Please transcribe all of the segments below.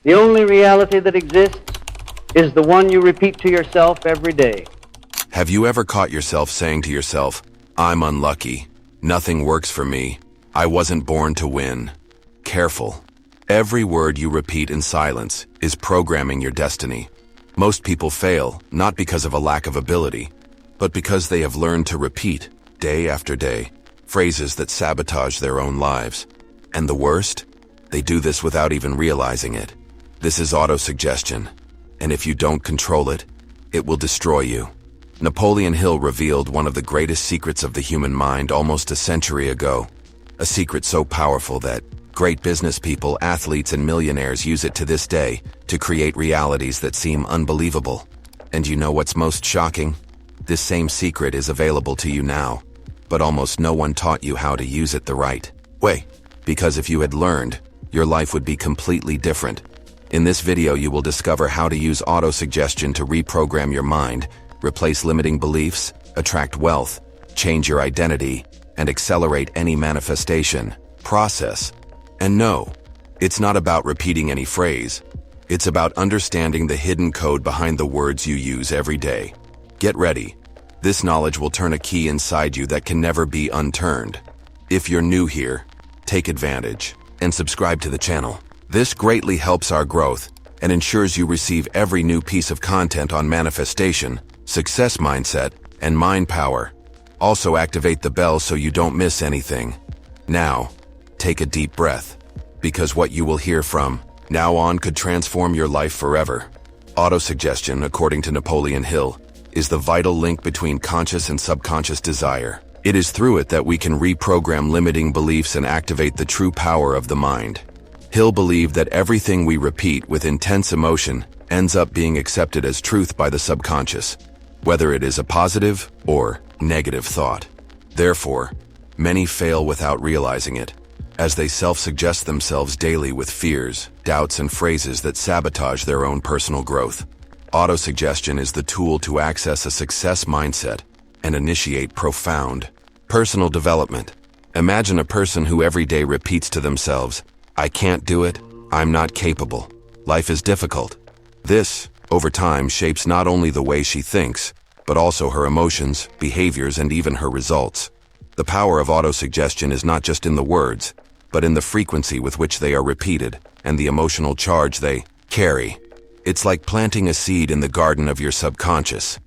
The only reality that exists is the one you repeat to yourself every day. Have you ever caught yourself saying to yourself, "I'm unlucky. Nothing works for me. I wasn't born to win"? Careful. Every word you repeat in silence is programming your destiny. Most people fail, not because of a lack of ability, but because they have learned to repeat, day after day, phrases that sabotage their own lives. And the worst? They do this without even realizing it. This is autosuggestion, and if you don't control it, it will destroy you. Napoleon Hill revealed one of the greatest secrets of the human mind almost a century ago. A secret so powerful that great business people, athletes, and millionaires use it to this day to create realities that seem unbelievable. And you know what's most shocking? This same secret is available to you now, but almost no one taught you how to use it the right way. Because if you had learned, your life would be completely different. In this video, you will discover how to use autosuggestion to reprogram your mind, replace limiting beliefs, attract wealth, change your identity, and accelerate any manifestation process. And no, it's not about repeating any phrase. It's about understanding the hidden code behind the words you use every day. Get ready. This knowledge will turn a key inside you that can never be unturned. If you're new here, take advantage and subscribe to the channel. This greatly helps our growth and ensures you receive every new piece of content on manifestation, success mindset, and mind power. Also activate the bell so you don't miss anything. Now, take a deep breath, because what you will hear from now on could transform your life forever. Autosuggestion, according to Napoleon Hill, is the vital link between conscious and subconscious desire. It is through it that we can reprogram limiting beliefs and activate the true power of the mind. Hill believed that everything we repeat with intense emotion ends up being accepted as truth by the subconscious, whether it is a positive or negative thought. Therefore, many fail without realizing it, as they self-suggest themselves daily with fears, doubts, and phrases that sabotage their own personal growth. Autosuggestion is the tool to access a success mindset and initiate profound personal development. Imagine a person who every day repeats to themselves, "I can't do it, I'm not capable, life is difficult." This, over time, shapes not only the way she thinks, but also her emotions, behaviors, and even her results. The power of autosuggestion is not just in the words, but in the frequency with which they are repeated and the emotional charge they carry. It's like planting a seed in the garden of your subconscious.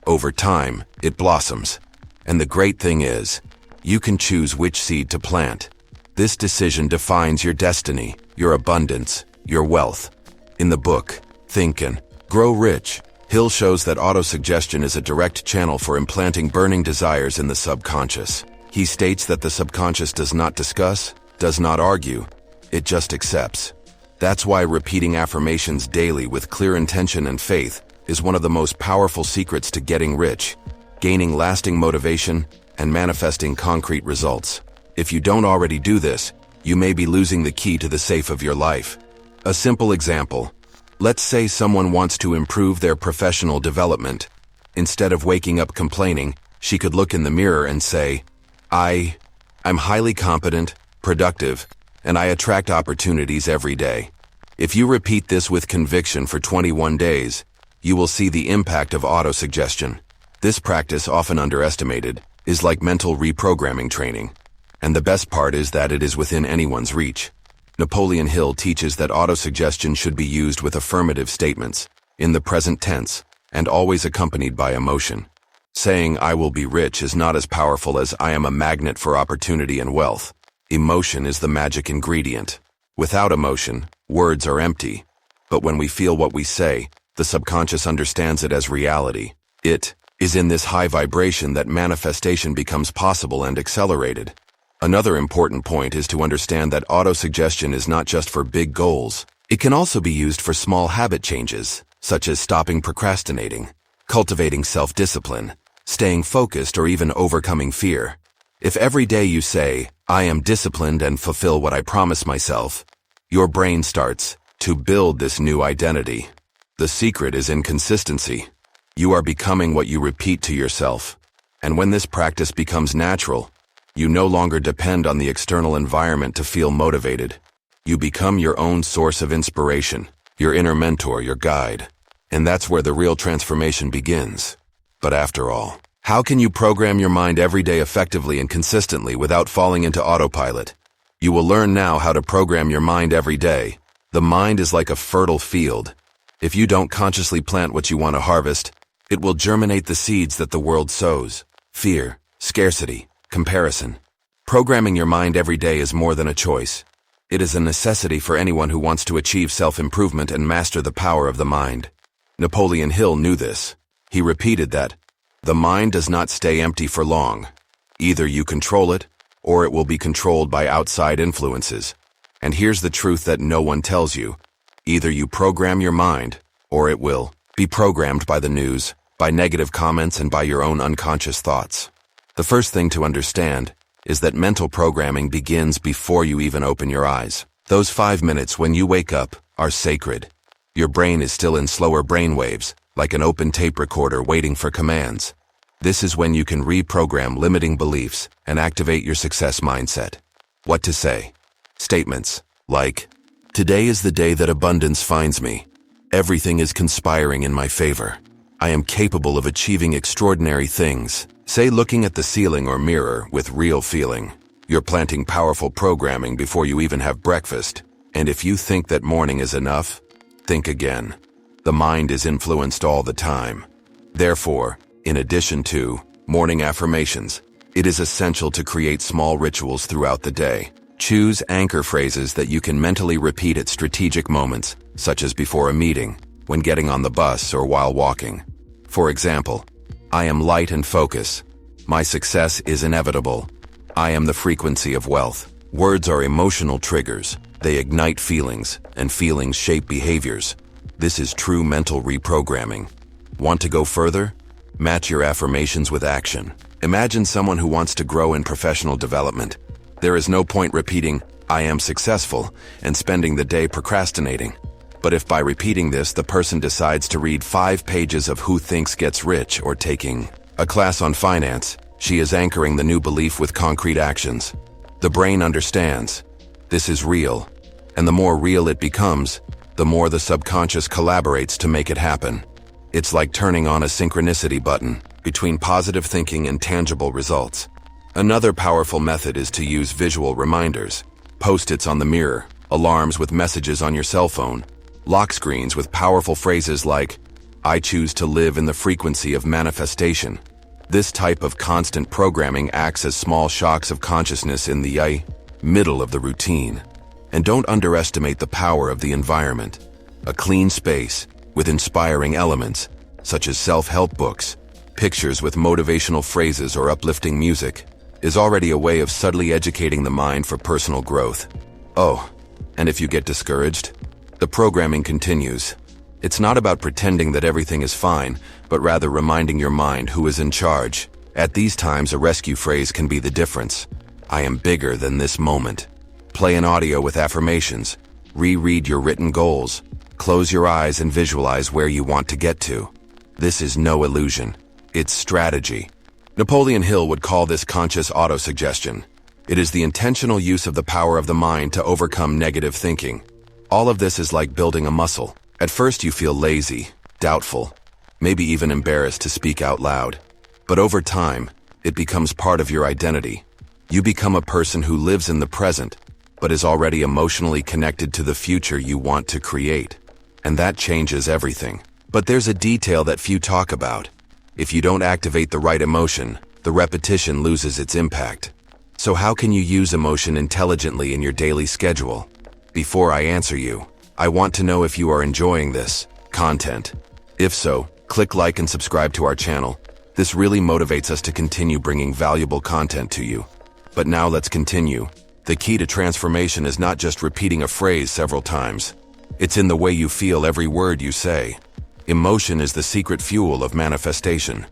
Over time, it blossoms. And the great thing is, you can choose which seed to plant. This decision defines your destiny, your abundance, your wealth. In the book, Think and Grow Rich, Hill shows that autosuggestion is a direct channel for implanting burning desires in the subconscious. He states that the subconscious does not discuss, does not argue, it just accepts. That's why repeating affirmations daily with clear intention and faith is one of the most powerful secrets to getting rich, gaining lasting motivation, and manifesting concrete results. If you don't already do this, you may be losing the key to the safe of your life. A simple example. Let's say someone wants to improve their professional development. Instead of waking up complaining, she could look in the mirror and say, I'm highly competent, productive, and I attract opportunities every day. If you repeat this with conviction for 21 days, you will see the impact of autosuggestion. This practice, often underestimated, is like mental reprogramming training. And the best part is that it is within anyone's reach. Napoleon Hill teaches that autosuggestion should be used with affirmative statements, in the present tense, and always accompanied by emotion. Saying "I will be rich" is not as powerful as "I am a magnet for opportunity and wealth." Emotion is the magic ingredient. Without emotion, words are empty. But when we feel what we say, the subconscious understands it as reality. It is in this high vibration that manifestation becomes possible and accelerated. Another important point is to understand that autosuggestion is not just for big goals. It can also be used for small habit changes, such as stopping procrastinating, cultivating self-discipline, staying focused, or even overcoming fear. If every day you say, "I am disciplined and fulfill what I promise myself," your brain starts to build this new identity. The secret is in consistency. You are becoming what you repeat to yourself. And when this practice becomes natural, you no longer depend on the external environment to feel motivated. You become your own source of inspiration. your inner mentor, your guide. And that's where the real transformation begins. But after all, how can you program your mind every day effectively and consistently without falling into autopilot? You will learn now how to program your mind every day. The mind is like a fertile field. If you don't consciously plant what you want to harvest, it will germinate the seeds that the world sows. Fear, scarcity, comparison. Programming your mind every day is more than a choice. It is a necessity for anyone who wants to achieve self-improvement and master the power of the mind. Napoleon Hill knew this. He repeated that, "The mind does not stay empty for long. Either you control it, or it will be controlled by outside influences. And here's the truth that no one tells you. Either you program your mind, or it will be programmed by the news, by negative comments, and by your own unconscious thoughts." The first thing to understand is that mental programming begins before you even open your eyes. Those 5 minutes when you wake up are sacred. Your brain is still in slower brain waves, like an open tape recorder waiting for commands. This is when you can reprogram limiting beliefs and activate your success mindset. What to say? Statements like, "Today is the day that abundance finds me. Everything is conspiring in my favor. I am capable of achieving extraordinary things." Say looking at the ceiling or mirror with real feeling. You're planting powerful programming before you even have breakfast. And if you think that morning is enough, think again. The mind is influenced all the time. Therefore, in addition to morning affirmations, it is essential to create small rituals throughout the day. Choose anchor phrases that you can mentally repeat at strategic moments, such as before a meeting, when getting on the bus, or while walking. For example, "I am light and focus. My success is inevitable. I am the frequency of wealth." Words are emotional triggers. They ignite feelings, and feelings shape behaviors. This is true mental reprogramming. Want to go further? Match your affirmations with action. Imagine someone who wants to grow in professional development. There is no point repeating, "I am successful," and spending the day procrastinating. But if by repeating this, the person decides to read 5 pages of Who Thinks Gets Rich or taking a class on finance, she is anchoring the new belief with concrete actions. The brain understands. This is real. And the more real it becomes, the more the subconscious collaborates to make it happen. It's like turning on a synchronicity button between positive thinking and tangible results. Another powerful method is to use visual reminders. Post-its on the mirror, alarms with messages on your cell phone, lock screens with powerful phrases like, "I choose to live in the frequency of manifestation." This type of constant programming acts as small shocks of consciousness in the middle of the routine. And don't underestimate the power of the environment. A clean space with inspiring elements, such as self-help books, pictures with motivational phrases, or uplifting music, is already a way of subtly educating the mind for personal growth. Oh, and if you get discouraged, the programming continues. It's not about pretending that everything is fine, but rather reminding your mind who is in charge. At these times, a rescue phrase can be the difference. "I am bigger than this moment." Play an audio with affirmations. Reread your written goals. Close your eyes and visualize where you want to get to. This is no illusion. It's strategy. Napoleon Hill would call this conscious autosuggestion. It is the intentional use of the power of the mind to overcome negative thinking. All of this is like building a muscle. At first you feel lazy, doubtful, maybe even embarrassed to speak out loud. But over time, it becomes part of your identity. You become a person who lives in the present, but is already emotionally connected to the future you want to create. And that changes everything. But there's a detail that few talk about. If you don't activate the right emotion, the repetition loses its impact. So how can you use emotion intelligently in your daily schedule? Before I answer you, I want to know if you are enjoying this content. If so, click like and subscribe to our channel. This really motivates us to continue bringing valuable content to you. But now let's continue. The key to transformation is not just repeating a phrase several times. It's in the way you feel every word you say. Emotion is the secret fuel of manifestation.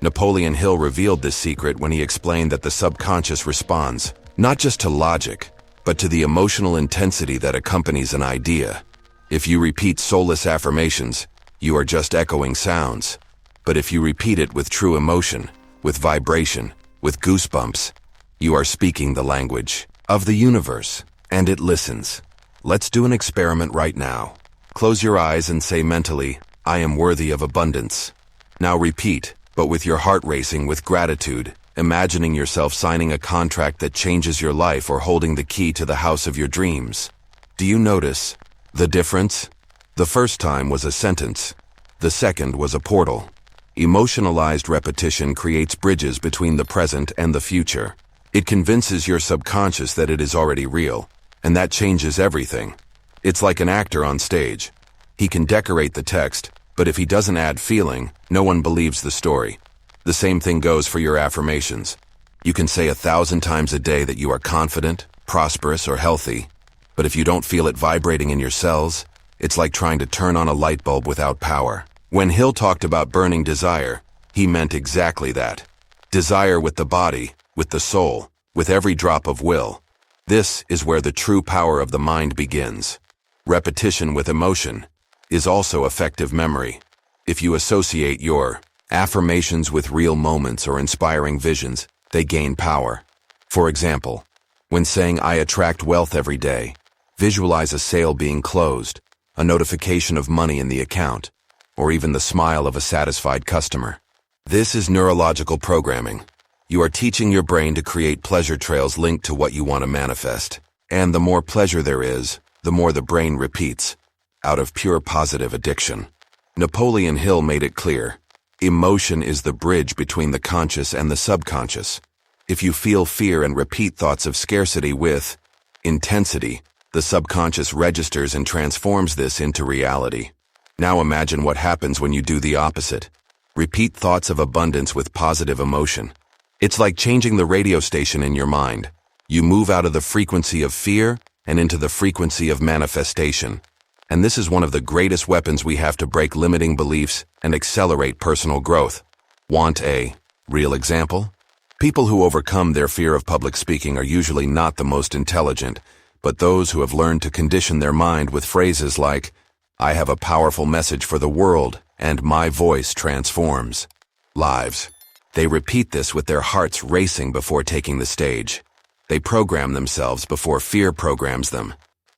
Napoleon Hill revealed this secret when he explained that the subconscious responds, not just to logic, but to the emotional intensity that accompanies an idea. If you repeat soulless affirmations, you are just echoing sounds. But if you repeat it with true emotion, with vibration, with goosebumps, you are speaking the language of the universe, and it listens. Let's do an experiment right now. Close your eyes and say mentally, I am worthy of abundance. Now repeat, but with your heart racing with gratitude, imagining yourself signing a contract that changes your life or holding the key to the house of your dreams. Do you notice the difference? The first time was a sentence. The second was a portal. Emotionalized repetition creates bridges between the present and the future. It convinces your subconscious that it is already real, and that changes everything. It's like an actor on stage. He can decorate the text, but if he doesn't add feeling, no one believes the story. The same thing goes for your affirmations. You can say 1,000 times a day that you are confident, prosperous, or healthy, but if you don't feel it vibrating in your cells, it's like trying to turn on a light bulb without power. When Hill talked about burning desire, he meant exactly that. Desire with the body, with the soul, with every drop of will. This is where the true power of the mind begins. Repetition with emotion is also effective memory. If you associate your affirmations with real moments or inspiring visions, they gain power. For example, when saying I attract wealth every day, visualize a sale being closed, a notification of money in the account, or even the smile of a satisfied customer. This is neurological programming. You are teaching your brain to create pleasure trails linked to what you want to manifest. And the more pleasure there is, the more the brain repeats, out of pure positive addiction. Napoleon Hill made it clear. Emotion is the bridge between the conscious and the subconscious. If you feel fear and repeat thoughts of scarcity with intensity, the subconscious registers and transforms this into reality. Now imagine what happens when you do the opposite. Repeat thoughts of abundance with positive emotion. It's like changing the radio station in your mind. You move out of the frequency of fear and into the frequency of manifestation. And this is one of the greatest weapons we have to break limiting beliefs and accelerate personal growth. Want a real example? People who overcome their fear of public speaking are usually not the most intelligent, but those who have learned to condition their mind with phrases like, I have a powerful message for the world, and my voice transforms lives. They repeat this with their hearts racing before taking the stage. They program themselves before fear programs them.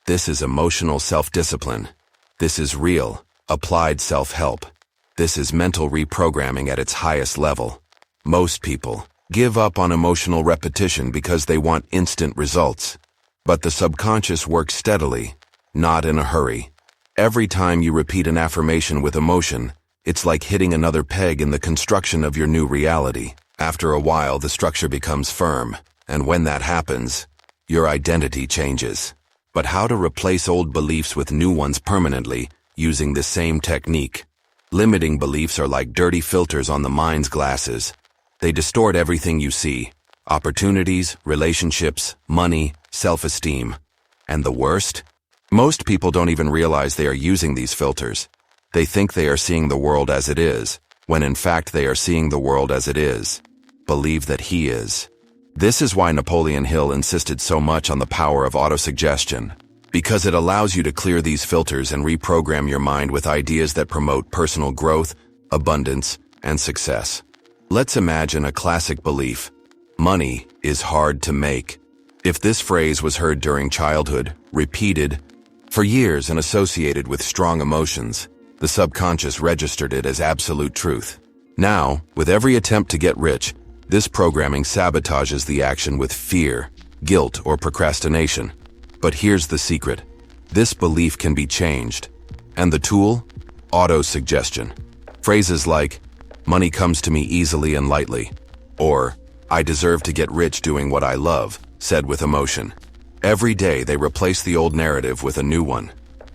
This is emotional self-discipline. This is real, applied self-help. This is mental reprogramming at its highest level. Most people give up on emotional repetition because they want instant results. But the subconscious works steadily, not in a hurry. Every time you repeat an affirmation with emotion, it's like hitting another peg in the construction of your new reality. After a while, the structure becomes firm, and when that happens, your identity changes. But how to replace old beliefs with new ones permanently using the same technique? Limiting beliefs are like dirty filters on the mind's glasses. They distort everything you see: opportunities, relationships, money, self-esteem. And the worst? Most people don't even realize they are using these filters. They think they are seeing the world as it is, when in fact they are seeing the world as it is. Believe that he is. This is why Napoleon Hill insisted so much on the power of autosuggestion, because it allows you to clear these filters and reprogram your mind with ideas that promote personal growth, abundance, and success. Let's imagine a classic belief: money is hard to make. If this phrase was heard during childhood, repeated for years and associated with strong emotions, the subconscious registered it as absolute truth. Now, with every attempt to get rich, this programming sabotages the action with fear, guilt, or procrastination. But here's the secret. This belief can be changed. And the tool? Autosuggestion. Phrases like, money comes to me easily and lightly, or I deserve to get rich doing what I love, said with emotion. Every day they replace the old narrative with a new one.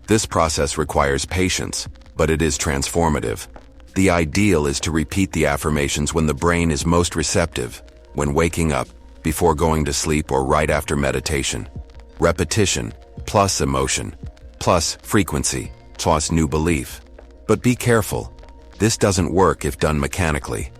This process requires patience, but it is transformative. The ideal is to repeat the affirmations when the brain is most receptive, when waking up, before going to sleep, or right after meditation. Repetition, plus emotion, plus frequency, plus new belief. But be careful. This doesn't work if done mechanically.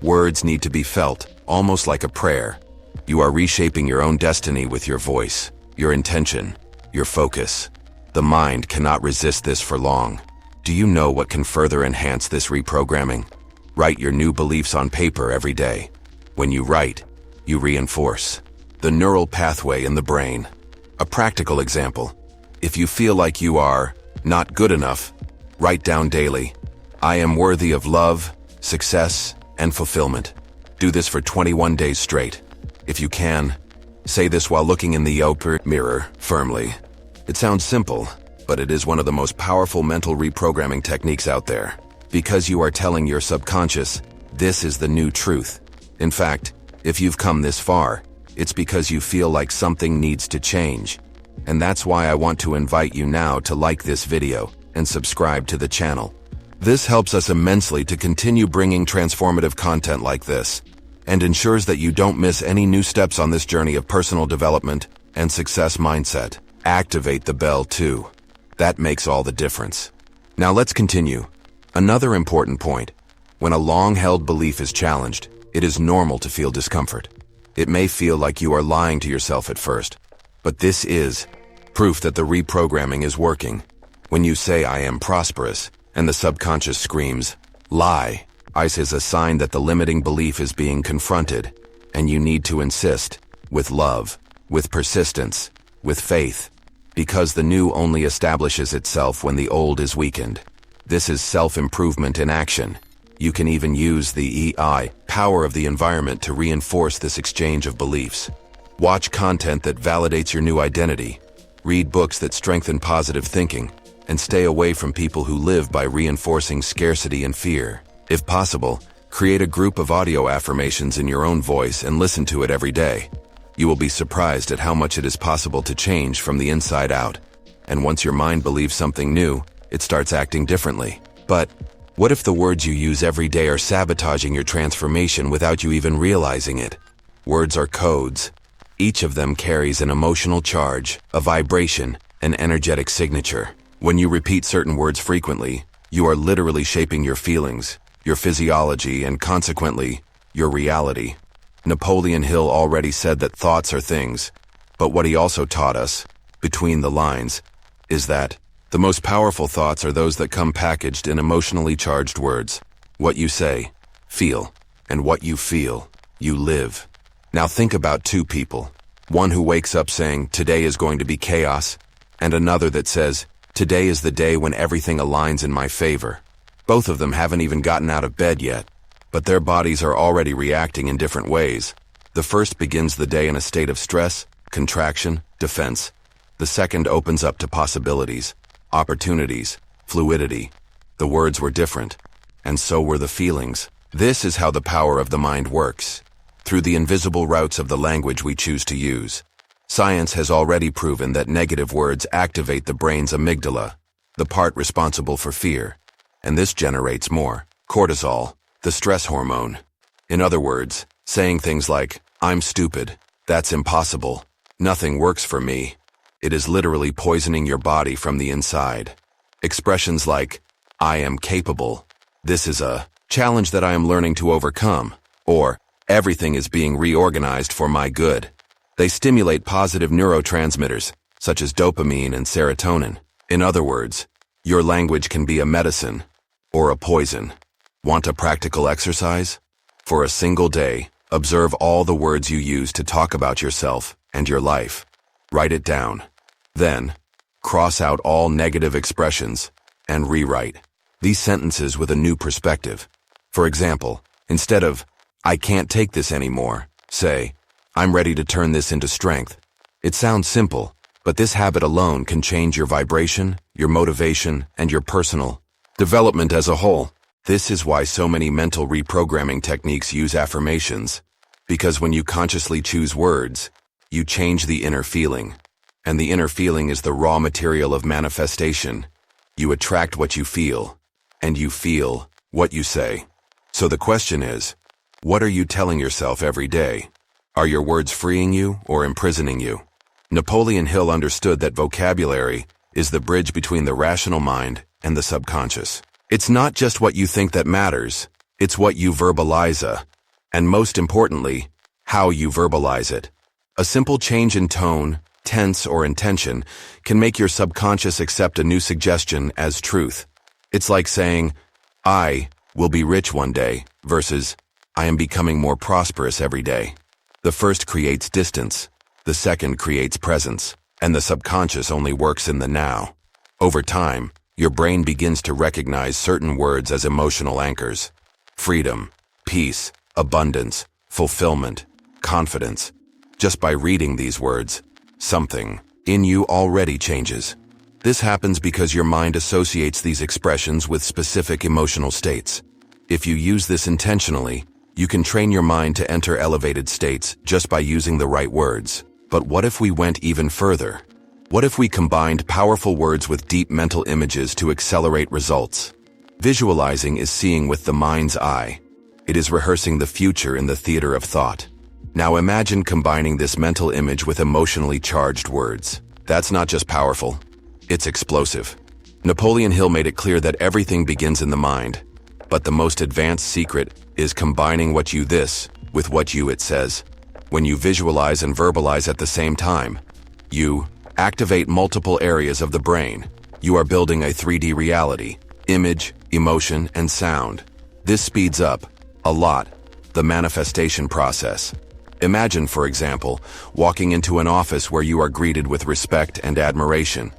Words need to be felt, almost like a prayer. You are reshaping your own destiny with your voice, your intention, your focus. The mind cannot resist this for long. Do you know what can further enhance this reprogramming? Write your new beliefs on paper every day. When you write, you reinforce the neural pathway in the brain. A practical example: if you feel like you are Not good enough. Write down daily. I am worthy of love, success, and fulfillment. Do this for 21 days straight. If you can, say this while looking in the mirror firmly. It sounds simple, but it is one of the most powerful mental reprogramming techniques out there. Because you are telling your subconscious, this is the new truth. In fact, if you've come this far, it's because you feel like something needs to change. And that's why I want to invite you now to like this video and subscribe to the channel. This helps us immensely to continue bringing transformative content like this, and ensures that you don't miss any new steps on this journey of personal development and success mindset. Activate the bell too. That makes all the difference. Now let's continue. Another important point. When a long-held belief is challenged, it is normal to feel discomfort. It may feel like you are lying to yourself at first, but this is proof that the reprogramming is working. When you say, I am prosperous, and the subconscious screams, lie, this is a sign that the limiting belief is being confronted, and you need to insist, with love, with persistence, with faith, because the new only establishes itself when the old is weakened. This is self-improvement in action. You can even use the power of the environment to reinforce this exchange of beliefs. Watch content that validates your new identity. Read books that strengthen positive thinking, and stay away from people who live by reinforcing scarcity and fear. If possible, create a group of audio affirmations in your own voice and listen to it every day. You will be surprised at how much it is possible to change from the inside out. And once your mind believes something new, it starts acting differently. But what if the words you use every day are sabotaging your transformation without you even realizing it? Words are codes. Each of them carries an emotional charge, a vibration, an energetic signature. When you repeat certain words frequently, you are literally shaping your feelings, your physiology, and consequently, your reality. Napoleon Hill already said that thoughts are things, but what he also taught us, between the lines, is that the most powerful thoughts are those that come packaged in emotionally charged words. What you say, feel, and what you feel, you live. Now think about two people. One who wakes up saying, today is going to be chaos, and another that says, today is the day when everything aligns in my favor. Both of them haven't even gotten out of bed yet, but their bodies are already reacting in different ways. The first begins the day in a state of stress, contraction, defense. The second opens up to possibilities, opportunities, fluidity. The words were different, and so were the feelings. This is how the power of the mind works, through the invisible routes of the language we choose to use. Science has already proven that negative words activate the brain's amygdala, the part responsible for fear, and this generates more cortisol, the stress hormone. In other words, saying things like, I'm stupid, that's impossible, nothing works for me, it is literally poisoning your body from the inside. Expressions like, I am capable, this is a challenge that I am learning to overcome, or everything is being reorganized for my good. They stimulate positive neurotransmitters, such as dopamine and serotonin. In other words, your language can be a medicine or a poison. Want a practical exercise? For a single day, observe all the words you use to talk about yourself and your life. Write it down. Then, cross out all negative expressions and rewrite these sentences with a new perspective. For example, instead of, I can't take this anymore, say, I'm ready to turn this into strength. It sounds simple, but this habit alone can change your vibration, your motivation, and your personal development as a whole. This is why so many mental reprogramming techniques use affirmations, because when you consciously choose words, you change the inner feeling. And the inner feeling is the raw material of manifestation. You attract what you feel, and you feel what you say. So the question is, what are you telling yourself every day? Are your words freeing you or imprisoning you? Napoleon Hill understood that vocabulary is the bridge between the rational mind and the subconscious. It's not just what you think that matters, it's what you verbalize, and most importantly, how you verbalize it. A simple change in tone, tense, or intention can make your subconscious accept a new suggestion as truth. It's like saying, I will be rich one day, versus, I am becoming more prosperous every day. The first creates distance, the second creates presence, and the subconscious only works in the now. Over time, your brain begins to recognize certain words as emotional anchors. Freedom, peace, abundance, fulfillment, confidence. Just by reading these words, something in you already changes. This happens because your mind associates these expressions with specific emotional states. If you use this intentionally, you can train your mind to enter elevated states just by using the right words. But what if we went even further? What if we combined powerful words with deep mental images to accelerate results? Visualizing is seeing with the mind's eye. It is rehearsing the future in the theater of thought. Now imagine combining this mental image with emotionally charged words. That's not just powerful, it's explosive. Napoleon Hill made it clear that everything begins in the mind, but the most advanced secret is combining what you this with what you it says. When you visualize and verbalize at the same time, you activate multiple areas of the brain. You are building a 3D reality, image, emotion, and sound. This speeds up, a lot, the manifestation process. Imagine, for example, walking into an office where you are greeted with respect and admiration.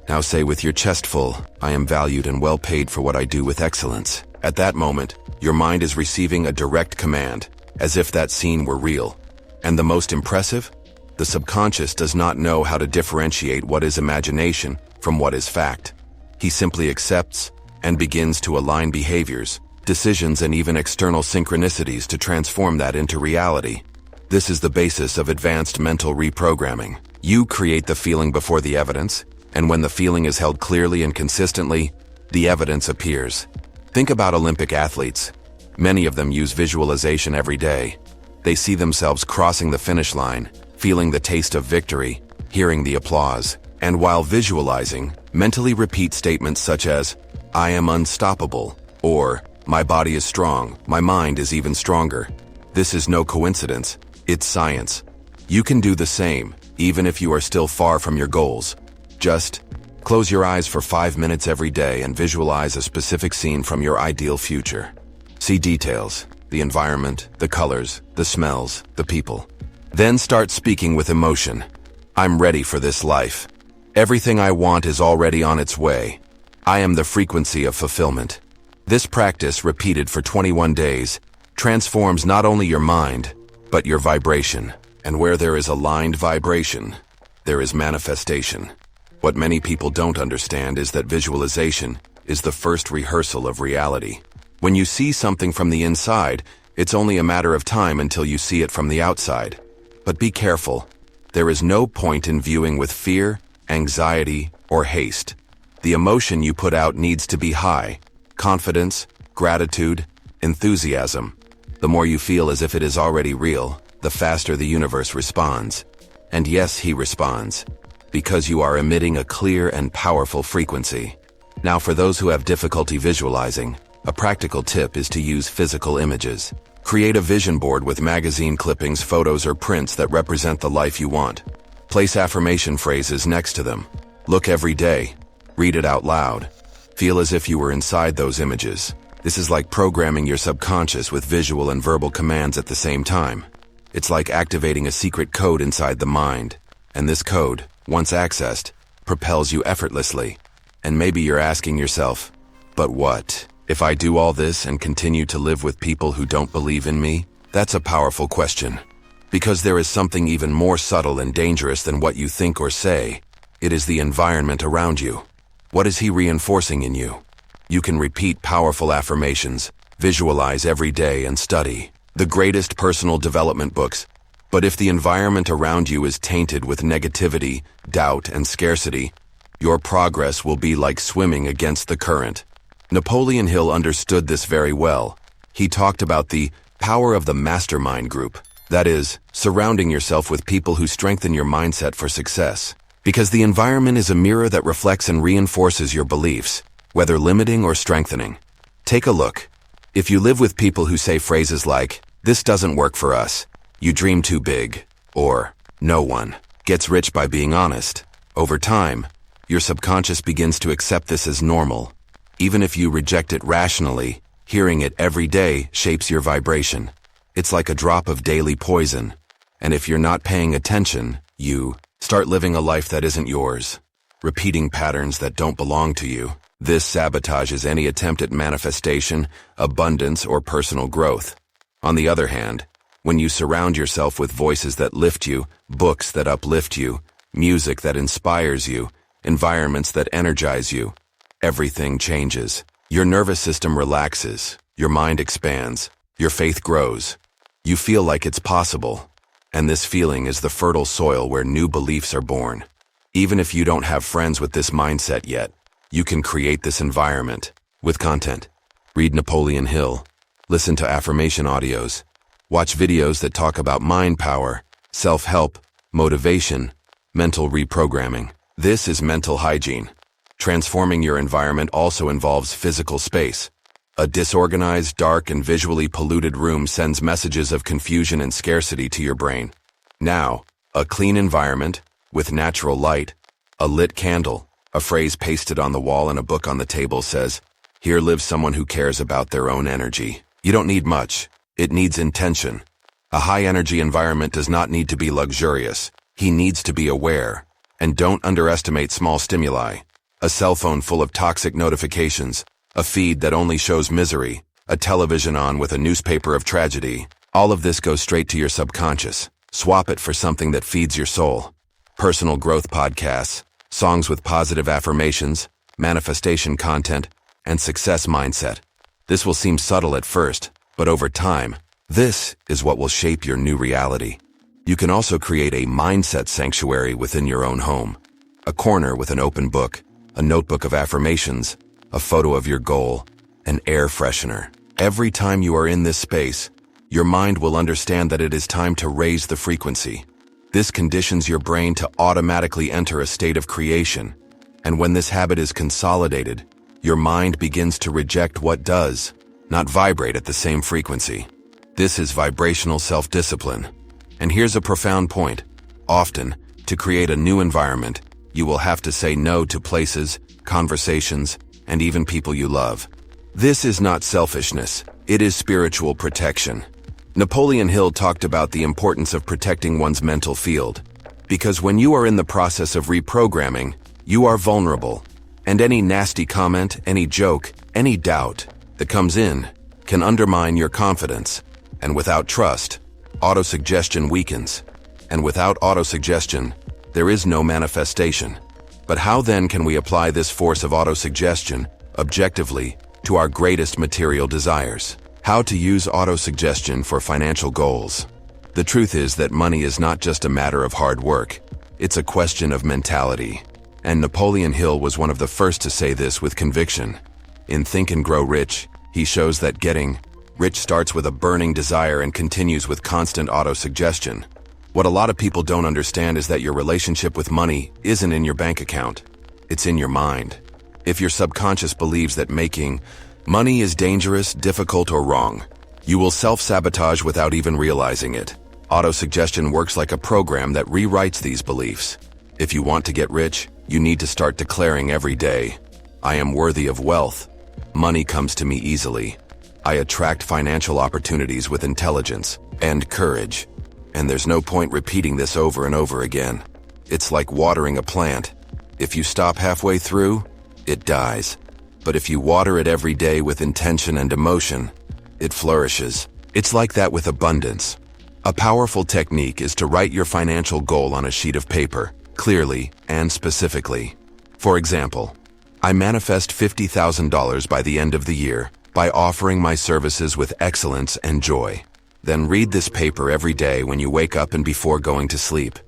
Now say with your chest full, I am valued and well paid for what I do with excellence. At that moment, your mind is receiving a direct command, as if that scene were real. And the most impressive? The subconscious does not know how to differentiate what is imagination from what is fact. He simply accepts and begins to align behaviors, decisions, and even external synchronicities to transform that into reality. This is the basis of advanced mental reprogramming. You create the feeling before the evidence, and when the feeling is held clearly and consistently, the evidence appears. Think about Olympic athletes. Many of them use visualization every day. They see themselves crossing the finish line, feeling the taste of victory, hearing the applause, and while visualizing, mentally repeat statements such as, I am unstoppable, or my body is strong, my mind is even stronger. This is no coincidence, it's science. You can do the same, even if you are still far from your goals. Just close your eyes for 5 minutes every day and visualize a specific scene from your ideal future. See details, the environment, the colors, the smells, the people. Then start speaking with emotion. I'm ready for this life. Everything I want is already on its way. I am the frequency of fulfillment. This practice, repeated for 21 days, transforms not only your mind, but your vibration. And where there is aligned vibration, there is manifestation. What many people don't understand is that visualization is the first rehearsal of reality. When you see something from the inside, it's only a matter of time until you see it from the outside. But be careful. There is no point in viewing with fear, anxiety, or haste. The emotion you put out needs to be high. Confidence, gratitude, enthusiasm. The more you feel as if it is already real, the faster the universe responds. And yes, he responds, because you are emitting a clear and powerful frequency. Now, for those who have difficulty visualizing, a practical tip is to use physical images. Create a vision board with magazine clippings, photos, or prints that represent the life you want. Place affirmation phrases next to them. Look every day. Read it out loud. Feel as if you were inside those images. This is like programming your subconscious with visual and verbal commands at the same time. It's like activating a secret code inside the mind. And this code, once accessed, propels you effortlessly. And maybe you're asking yourself, but what if I do all this and continue to live with people who don't believe in me? That's a powerful question. Because there is something even more subtle and dangerous than what you think or say. It is the environment around you. What is he reinforcing in you? You can repeat powerful affirmations, visualize every day, and study the greatest personal development books. But if the environment around you is tainted with negativity, doubt, and scarcity, your progress will be like swimming against the current. Napoleon Hill understood this very well. He talked about the power of the mastermind group. That is, surrounding yourself with people who strengthen your mindset for success. Because the environment is a mirror that reflects and reinforces your beliefs, whether limiting or strengthening. Take a look. If you live with people who say phrases like, "This doesn't work for us," "You dream too big," or "No one gets rich by being honest," over time, your subconscious begins to accept this as normal. Even if you reject it rationally, hearing it every day shapes your vibration. It's like a drop of daily poison. And if you're not paying attention, you start living a life that isn't yours. repeating patterns that don't belong to you. This sabotages any attempt at manifestation, abundance, or personal growth. On the other hand, when you surround yourself with voices that lift you, books that uplift you, music that inspires you, environments that energize you, everything changes. Your nervous system relaxes, your mind expands, your faith grows. You feel like it's possible, and this feeling is the fertile soil where new beliefs are born. Even if you don't have friends with this mindset yet, you can create this environment with content. Read Napoleon Hill, listen to affirmation audios, watch videos that talk about mind power, self-help, motivation, mental reprogramming. This is mental hygiene. Transforming your environment also involves physical space. A disorganized, dark, and visually polluted room sends messages of confusion and scarcity to your brain. Now, a clean environment, with natural light, a lit candle, a phrase pasted on the wall, and a book on the table says, "Here lives someone who cares about their own energy." You don't need much. It needs intention. A high-energy environment does not need to be luxurious. He needs to be aware. And don't underestimate small stimuli. A cell phone full of toxic notifications, a feed that only shows misery, a television on with a newspaper of tragedy. All of this goes straight to your subconscious. Swap it for something that feeds your soul. Personal growth podcasts, songs with positive affirmations, manifestation content, and success mindset. This will seem subtle at first, but over time, this is what will shape your new reality. You can also create a mindset sanctuary within your own home. A corner with an open book, a notebook of affirmations, a photo of your goal, an air freshener. Every time you are in this space, your mind will understand that it is time to raise the frequency. This conditions your brain to automatically enter a state of creation, and when this habit is consolidated, your mind begins to reject what does not vibrate at the same frequency. This is vibrational self-discipline. And here's a profound point. Often, to create a new environment, you will have to say no to places, conversations, and even people you love. This is not selfishness, it is spiritual protection. Napoleon Hill talked about the importance of protecting one's mental field. Because when you are in the process of reprogramming, you are vulnerable. And any nasty comment, any joke, any doubt that comes in can undermine your confidence. And without trust, autosuggestion weakens. And without autosuggestion, there is no manifestation. But how then can we apply this force of autosuggestion, objectively, to our greatest material desires? How to use autosuggestion for financial goals. The truth is that money is not just a matter of hard work. It's a question of mentality. And Napoleon Hill was one of the first to say this with conviction. In Think and Grow Rich, he shows that getting rich starts with a burning desire and continues with constant autosuggestion. What a lot of people don't understand is that your relationship with money isn't in your bank account. It's in your mind. If your subconscious believes that making money is dangerous, difficult, or wrong, you will self-sabotage without even realizing it. Autosuggestion works like a program that rewrites these beliefs. If you want to get rich, you need to start declaring every day, "I am worthy of wealth. Money comes to me easily. I attract financial opportunities with intelligence and courage." And there's no point repeating this over and over again. It's like watering a plant. If you stop halfway through, it dies. But if you water it every day with intention and emotion, it flourishes. It's like that with abundance. A powerful technique is to write your financial goal on a sheet of paper, clearly and specifically. For example, I manifest $50,000 by the end of the year by offering my services with excellence and joy. Then read this paper every day when you wake up and before going to sleep.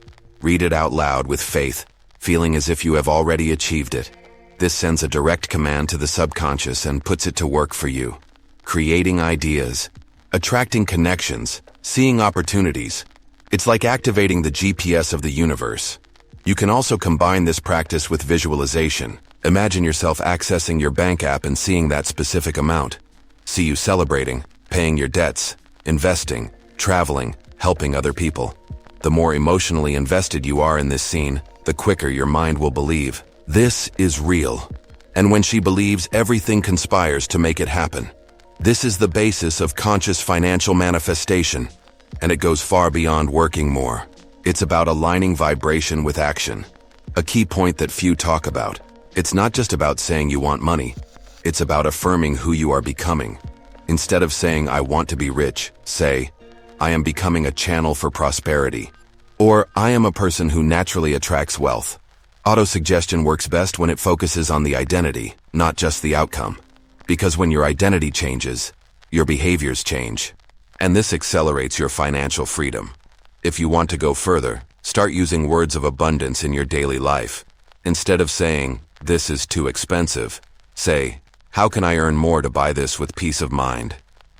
Read it out loud with faith, feeling as if you have already achieved it. This sends a direct command to the subconscious and puts it to work for you. Creating ideas, attracting connections, seeing opportunities. It's like activating the GPS of the universe. You can also combine this practice with visualization. Imagine yourself accessing your bank app and seeing that specific amount. See you celebrating, paying your debts, investing, traveling, helping other people. The more emotionally invested you are in this scene, the quicker your mind will believe, "This is real." And when she believes, everything conspires to make it happen. This is the basis of conscious financial manifestation, and it goes far beyond working more. It's about aligning vibration with action. A key point that few talk about. It's not just about saying you want money. It's about affirming who you are becoming. Instead of saying, I want to be rich, say, I am becoming a channel for prosperity. Or, I am a person who naturally attracts wealth. Autosuggestion works best when it focuses on the identity, not just the outcome. Because when your identity changes, your behaviors change. And this accelerates your financial freedom. If you want to go further, start using words of abundance in your daily life. Instead of saying, this is too expensive, say, how can I earn more to buy this with peace of mind?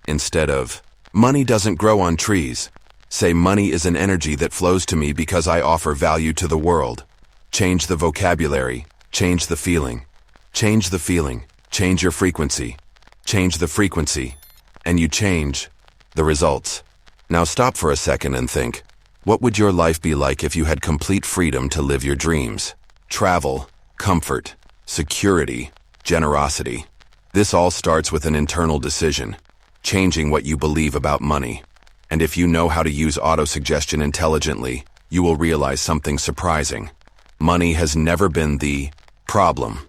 Instead of, money doesn't grow on trees, say money is an energy that flows to me because I offer value to the world. Change the vocabulary, change the feeling. Change the feeling, change your frequency. Change the frequency, and you change the results. Now stop for a second and think, what would your life be like if you had complete freedom to live your dreams? Travel, comfort, security, generosity. This all starts with an internal decision, changing what you believe about money. And if you know how to use autosuggestion intelligently, you will realize something surprising. Money has never been the problem.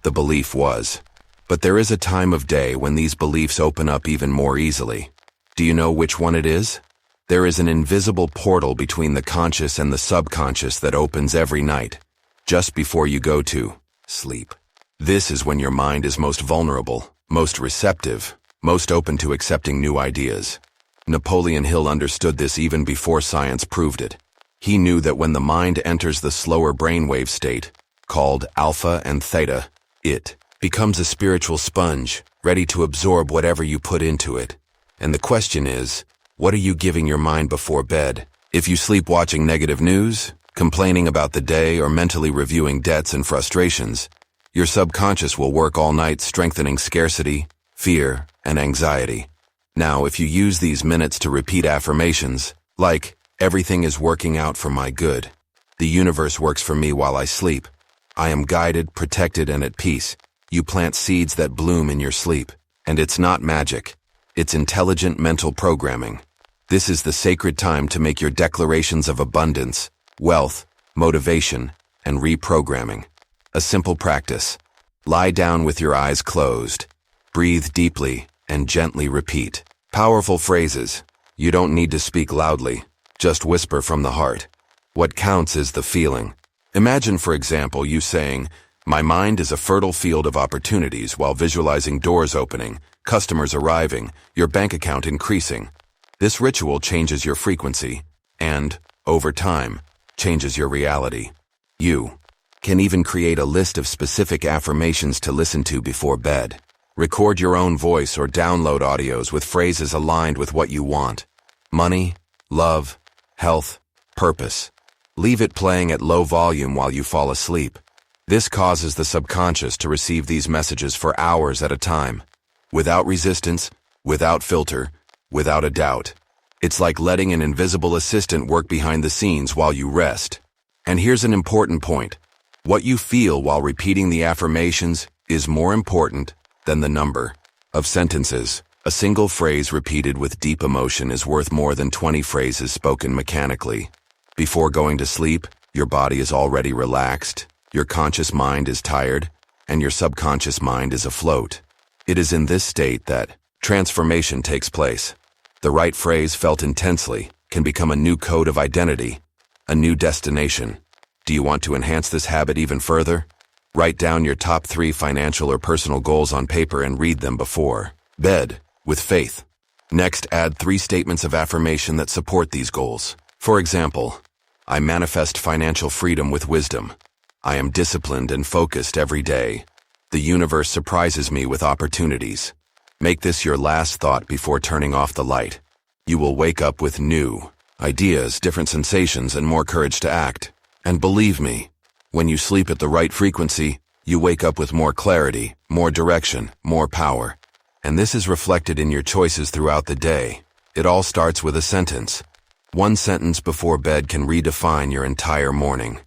The belief was. But there is a time of day when these beliefs open up even more easily. Do you know which one it is? There is an invisible portal between the conscious and the subconscious that opens every night, just before you go to sleep. This is when your mind is most vulnerable, most receptive, most open to accepting new ideas. Napoleon Hill understood this even before science proved it. He knew that when the mind enters the slower brainwave state, called alpha and theta, it becomes a spiritual sponge, ready to absorb whatever you put into it. And the question is, what are you giving your mind before bed? If you sleep watching negative news, complaining about the day, or mentally reviewing debts and frustrations, your subconscious will work all night strengthening scarcity, fear, and anxiety. Now, if you use these minutes to repeat affirmations, like, everything is working out for my good. The universe works for me while I sleep. I am guided, protected, and at peace. You plant seeds that bloom in your sleep. And it's not magic. It's intelligent mental programming. This is the sacred time to make your declarations of abundance, wealth, motivation, and reprogramming. A simple practice. Lie down with your eyes closed. Breathe deeply and gently repeat. Powerful phrases. You don't need to speak loudly. Just whisper from the heart. What counts is the feeling. Imagine, for example, you saying, my mind is a fertile field of opportunities while visualizing doors opening, customers arriving, your bank account increasing. This ritual changes your frequency and, over time, changes your reality. You can even create a list of specific affirmations to listen to before bed. Record your own voice or download audios with phrases aligned with what you want. Money, love, health, purpose. Leave it playing at low volume while you fall asleep. This causes the subconscious to receive these messages for hours at a time. Without resistance, without filter, without a doubt. It's like letting an invisible assistant work behind the scenes while you rest. And here's an important point. What you feel while repeating the affirmations is more important than the number of sentences. A single phrase repeated with deep emotion is worth more than 20 phrases spoken mechanically. Before going to sleep, your body is already relaxed, your conscious mind is tired, and your subconscious mind is afloat. It is in this state that transformation takes place. The right phrase felt intensely can become a new code of identity, a new destination. Do you want to enhance this habit even further? Write down your top 3 financial or personal goals on paper and read them before bed with faith. Next, add 3 statements of affirmation that support these goals. For example, I manifest financial freedom with wisdom. I am disciplined and focused every day. The universe surprises me with opportunities. Make this your last thought before turning off the light. You will wake up with new ideas, different sensations, and more courage to act. And believe me, when you sleep at the right frequency, you wake up with more clarity, more direction, more power. And this is reflected in your choices throughout the day. It all starts with a sentence. One sentence before bed can redefine your entire morning.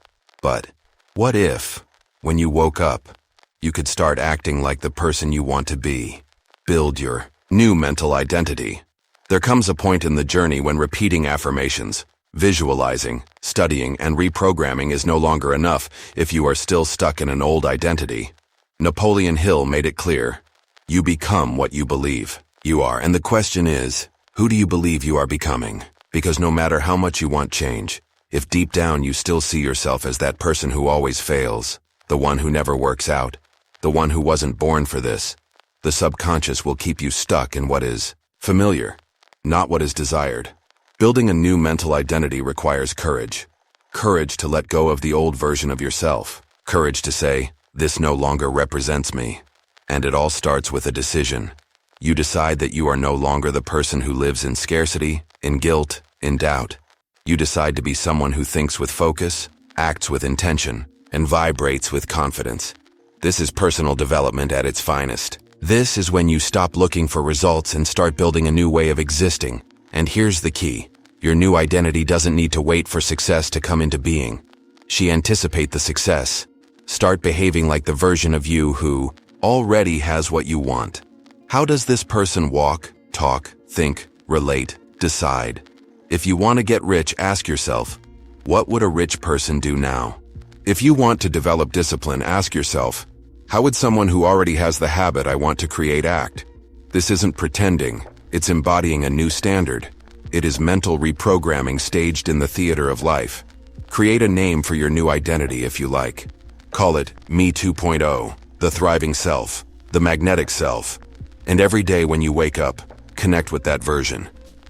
But what if, when you woke up, you could start acting like the person you want to be? Build your new mental identity. There comes a point in the journey when repeating affirmations, Visualizing, studying, and reprogramming is no longer enough if you are still stuck in an old identity. Napoleon Hill made it clear. You become what you believe you are. And the question is, who do you believe you are becoming? Because no matter how much you want change, if deep down you still see yourself as that person who always fails, the one who never works out, the one who wasn't born for this, the subconscious will keep you stuck in what is familiar, not what is desired. Building a new mental identity requires courage. Courage to let go of the old version of yourself. Courage to say, this no longer represents me. And it all starts with a decision. You decide that you are no longer the person who lives in scarcity, in guilt, in doubt. You decide to be someone who thinks with focus, acts with intention, and vibrates with confidence. This is personal development at its finest. This is when you stop looking for results and start building a new way of existing. And here's the key. Your new identity doesn't need to wait for success to come into being. She anticipates the success. Start behaving like the version of you who already has what you want. How does this person walk, talk, think, relate, decide? If you want to get rich, ask yourself, what would a rich person do now? If you want to develop discipline, ask yourself, how would someone who already has the habit I want to create act? This isn't pretending, it's embodying a new standard. It is mental reprogramming staged in the theater of life. Create a name for your new identity if you like. Call it Me 2.0, the thriving self, the magnetic self. And every day when you wake up, connect with that version.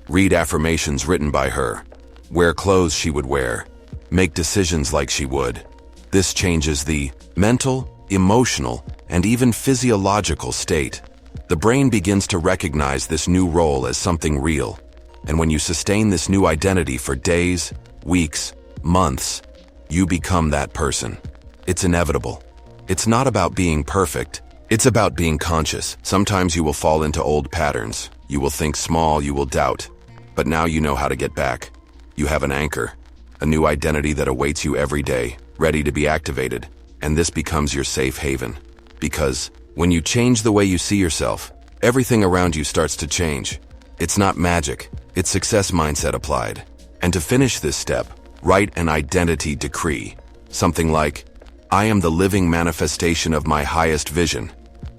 Read affirmations written by her. Wear clothes she would wear. Make decisions like she would. This changes the mental, emotional, and even physiological state. The brain begins to recognize this new role as something real. And when you sustain this new identity for days, weeks, months, you become that person. It's inevitable. It's not about being perfect. It's about being conscious. Sometimes you will fall into old patterns. You will think small, you will doubt. But now you know how to get back. You have an anchor, a new identity that awaits you every day, ready to be activated. And this becomes your safe haven. Because when you change the way you see yourself, everything around you starts to change. It's not magic, it's success mindset applied. And to finish this step, write an identity decree. Something like, I am the living manifestation of my highest vision.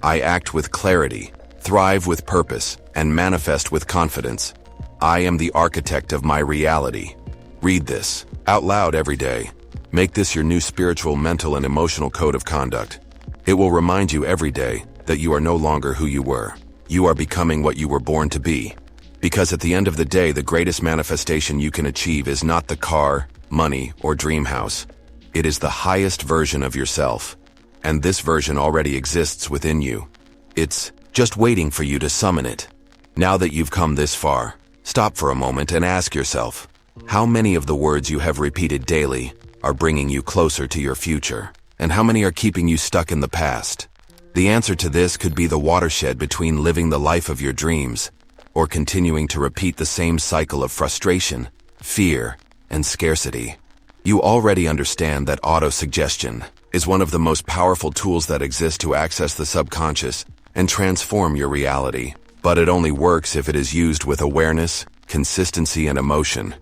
I act with clarity, thrive with purpose, and manifest with confidence. I am the architect of my reality. Read this out loud every day. Make this your new spiritual, mental, and emotional code of conduct. It will remind you every day that you are no longer who you were. You are becoming what you were born to be. Because at the end of the day, the greatest manifestation you can achieve is not the car, money, or dream house. It is the highest version of yourself. And this version already exists within you. It's just waiting for you to summon it. Now that you've come this far, stop for a moment and ask yourself, how many of the words you have repeated daily are bringing you closer to your future? And how many are keeping you stuck in the past? The answer to this could be the watershed between living the life of your dreams or continuing to repeat the same cycle of frustration, fear, and scarcity. You already understand that autosuggestion is one of the most powerful tools that exist to access the subconscious and transform your reality. But it only works if it is used with awareness, consistency, and emotion.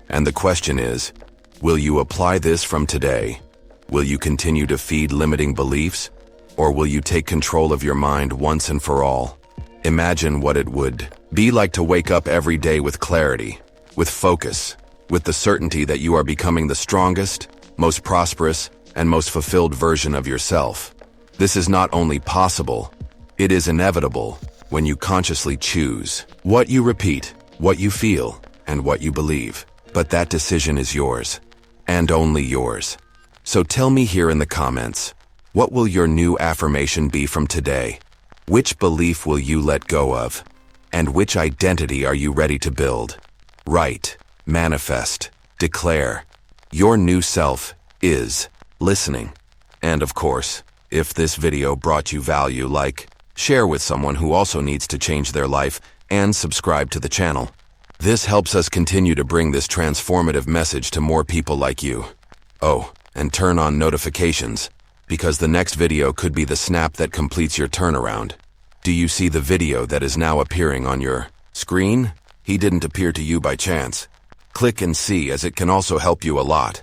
And the question is, will you apply this from today? Will you continue to feed limiting beliefs? Or will you take control of your mind once and for all? Imagine what it would be like to wake up every day with clarity, with focus, with the certainty that you are becoming the strongest, most prosperous, and most fulfilled version of yourself. This is not only possible, it is inevitable when you consciously choose what you repeat, what you feel, and what you believe. But that decision is yours, and only yours. So tell me here in the comments, what will your new affirmation be from today? Which belief will you let go of? And which identity are you ready to build? Write, manifest, declare. Your new self is listening. And of course, if this video brought you value, like, share with someone who also needs to change their life, and subscribe to the channel. This helps us continue to bring this transformative message to more people like you. Oh, and turn on notifications, because the next video could be the snap that completes your turnaround. Do you see the video that is now appearing on your screen? He didn't appear to you by chance. Click and see, as it can also help you a lot.